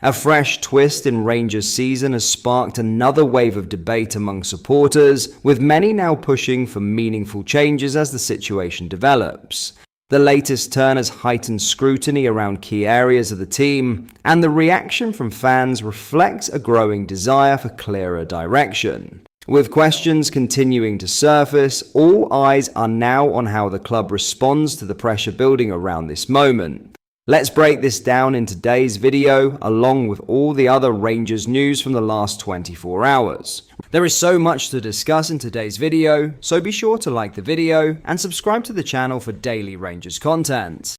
A fresh twist in Rangers' season has sparked another wave of debate among supporters, with many now pushing for meaningful changes as the situation develops. The latest turn has heightened scrutiny around key areas of the team, and the reaction from fans reflects a growing desire for clearer direction. With questions continuing to surface, all eyes are now on how the club responds to the pressure building around this moment. Let's break this down in today's video, along with all the other Rangers news from the last 24 hours. There is so much to discuss in today's video, so be sure to like the video and subscribe to the channel for daily Rangers content.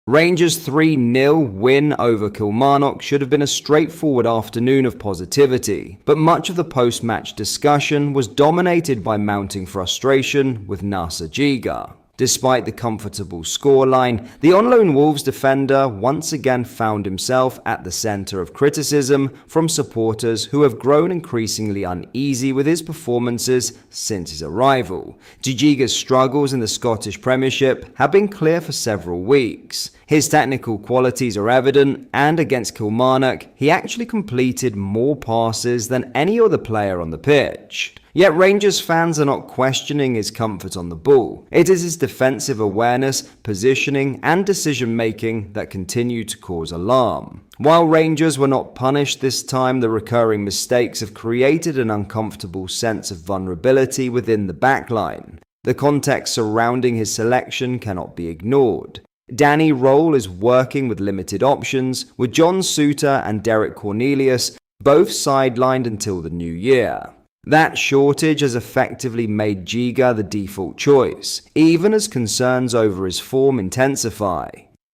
Rangers' 3-0 win over Kilmarnock should have been a straightforward afternoon of positivity, but much of the post-match discussion was dominated by mounting frustration with Nacer Giga. Despite the comfortable scoreline, the on-loan Wolves defender once again found himself at the centre of criticism from supporters who have grown increasingly uneasy with his performances since his arrival. Giga's struggles in the Scottish Premiership have been clear for several weeks. His technical qualities are evident, and against Kilmarnock, he actually completed more passes than any other player on the pitch. Yet Rangers fans are not questioning his comfort on the ball. It is his defensive awareness, positioning and decision-making that continue to cause alarm. While Rangers were not punished this time, the recurring mistakes have created an uncomfortable sense of vulnerability within the backline. The context surrounding his selection cannot be ignored. Danny Röhl is working with limited options, with John Souttar and Derek Cornelius both sidelined until the new year. That shortage has effectively made Giga the default choice, even as concerns over his form intensify.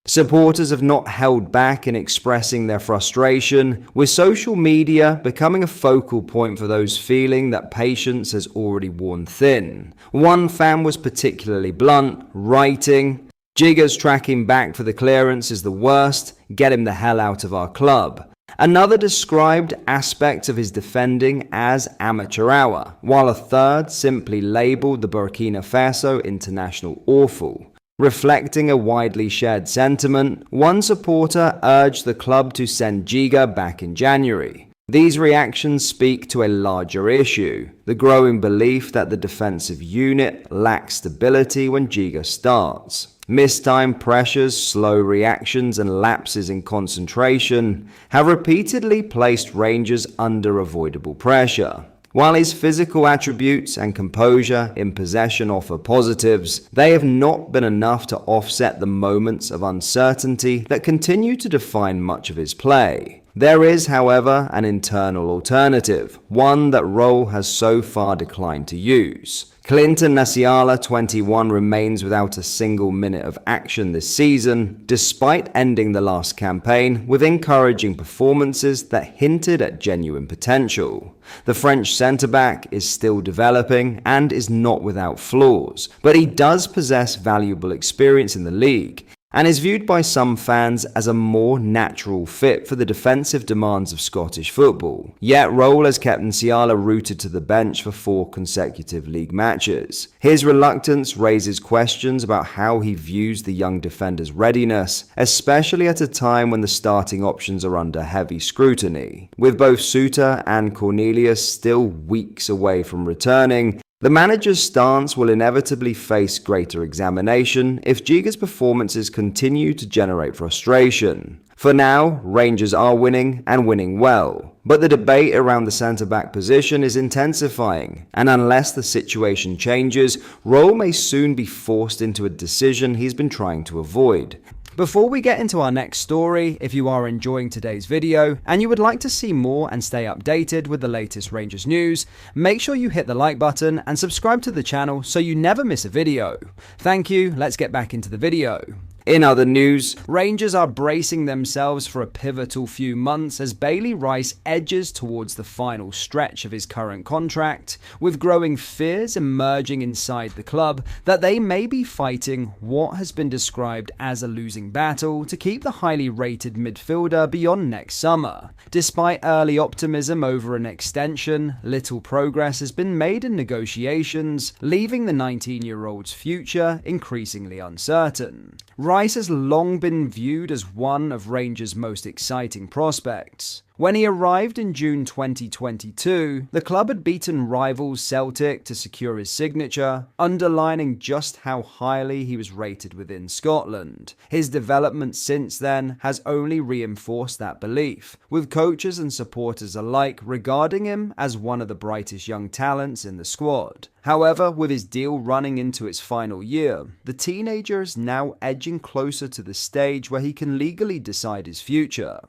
Supporters have not held back in expressing their frustration, with social media becoming a focal point for those feeling that patience has already worn thin. One fan was particularly blunt, writing, "Giga's tracking back for the clearance is the worst, get him the hell out of our club." Another described aspects of his defending as amateur hour, while a third simply labelled the Burkina Faso international awful. Reflecting a widely shared sentiment, one supporter urged the club to send Giga back in January. These reactions speak to a larger issue, the growing belief that the defensive unit lacks stability when Giga starts. Mistimed pressures, slow reactions and lapses in concentration have repeatedly placed Rangers under avoidable pressure. While his physical attributes and composure in possession offer positives, they have not been enough to offset the moments of uncertainty that continue to define much of his play. There is, however, an internal alternative, one that Röhl has so far declined to use. Clinton Nasiala, 21, remains without a single minute of action this season, despite ending the last campaign with encouraging performances that hinted at genuine potential. The French centre-back is still developing and is not without flaws, but he does possess valuable experience in the league, and is viewed by some fans as a more natural fit for the defensive demands of Scottish football. Yet Röhl has kept Nsiala rooted to the bench for 4 consecutive league matches. His reluctance raises questions about how he views the young defender's readiness, especially at a time when the starting options are under heavy scrutiny. With both Souttar and Cornelius still weeks away from returning, the manager's stance will inevitably face greater examination if Giga's performances continue to generate frustration. For now, Rangers are winning and winning well, but the debate around the centre-back position is intensifying, and unless the situation changes, Röhl may soon be forced into a decision he's been trying to avoid. Before we get into our next story, if you are enjoying today's video and you would like to see more and stay updated with the latest Rangers news, make sure you hit the like button and subscribe to the channel so you never miss a video. Thank you, let's get back into the video. In other news, Rangers are bracing themselves for a pivotal few months as Bailey Rice edges towards the final stretch of his current contract, with growing fears emerging inside the club that they may be fighting what has been described as a losing battle to keep the highly rated midfielder beyond next summer. Despite early optimism over an extension, little progress has been made in negotiations, leaving the 19-year-old's future increasingly uncertain. Rice has long been viewed as one of Rangers' most exciting prospects. When he arrived in June 2022, the club had beaten rivals Celtic to secure his signature, underlining just how highly he was rated within Scotland. His development since then has only reinforced that belief, with coaches and supporters alike regarding him as one of the brightest young talents in the squad. However, with his deal running into its final year, the teenager is now edging closer to the stage where he can legally decide his future.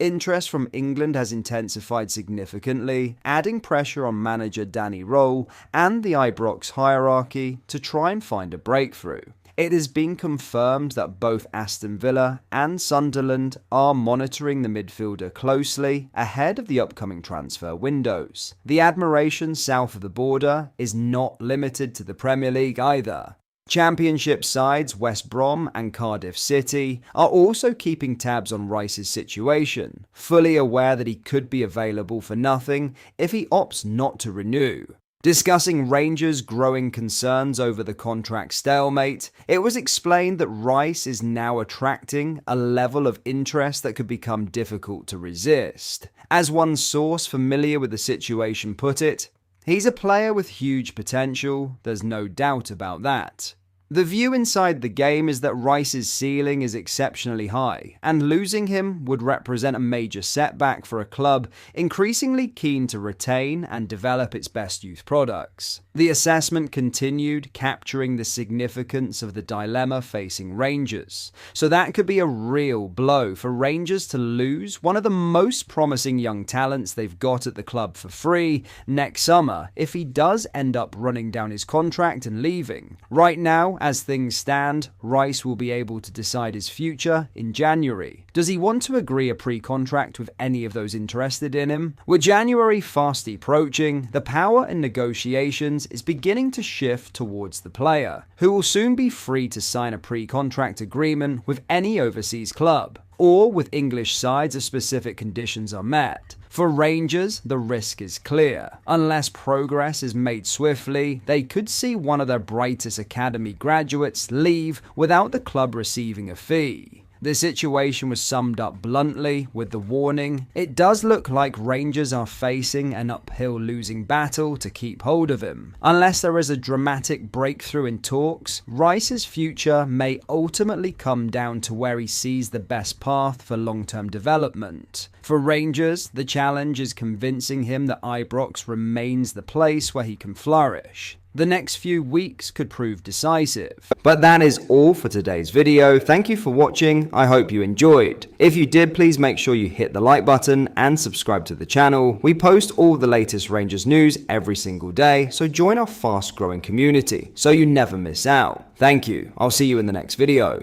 Interest from England has intensified significantly, adding pressure on manager Danny Röhl and the Ibrox hierarchy to try and find a breakthrough. It has been confirmed that both Aston Villa and Sunderland are monitoring the midfielder closely ahead of the upcoming transfer windows. The admiration south of the border is not limited to the Premier League either. Championship sides West Brom and Cardiff City are also keeping tabs on Rice's situation, fully aware that he could be available for nothing if he opts not to renew. Discussing Rangers' growing concerns over the contract stalemate, it was explained that Rice is now attracting a level of interest that could become difficult to resist. As one source familiar with the situation put it, he's a player with huge potential, there's no doubt about that. The view inside the game is that Rice's ceiling is exceptionally high, and losing him would represent a major setback for a club increasingly keen to retain and develop its best youth products. The assessment continued, capturing the significance of the dilemma facing Rangers. So that could be a real blow for Rangers to lose one of the most promising young talents they've got at the club for free next summer if he does end up running down his contract and leaving. Right now, as things stand, Rice will be able to decide his future in January. Does he want to agree a pre-contract with any of those interested in him? With January fast approaching, the power in negotiations is beginning to shift towards the player, who will soon be free to sign a pre-contract agreement with any overseas club, or with English sides if specific conditions are met. For Rangers, the risk is clear. Unless progress is made swiftly, they could see one of their brightest academy graduates leave without the club receiving a fee. The situation was summed up bluntly with the warning, "It does look like Rangers are facing an uphill losing battle to keep hold of him. Unless there is a dramatic breakthrough in talks, Rice's future may ultimately come down to where he sees the best path for long-term development." For Rangers, the challenge is convincing him that Ibrox remains the place where he can flourish. The next few weeks could prove decisive. But that is all for today's video. Thank you for watching. I hope you enjoyed. If you did, please make sure you hit the like button and subscribe to the channel. We post all the latest Rangers news every single day, so join our fast growing community so you never miss out. Thank you. I'll see you in the next video.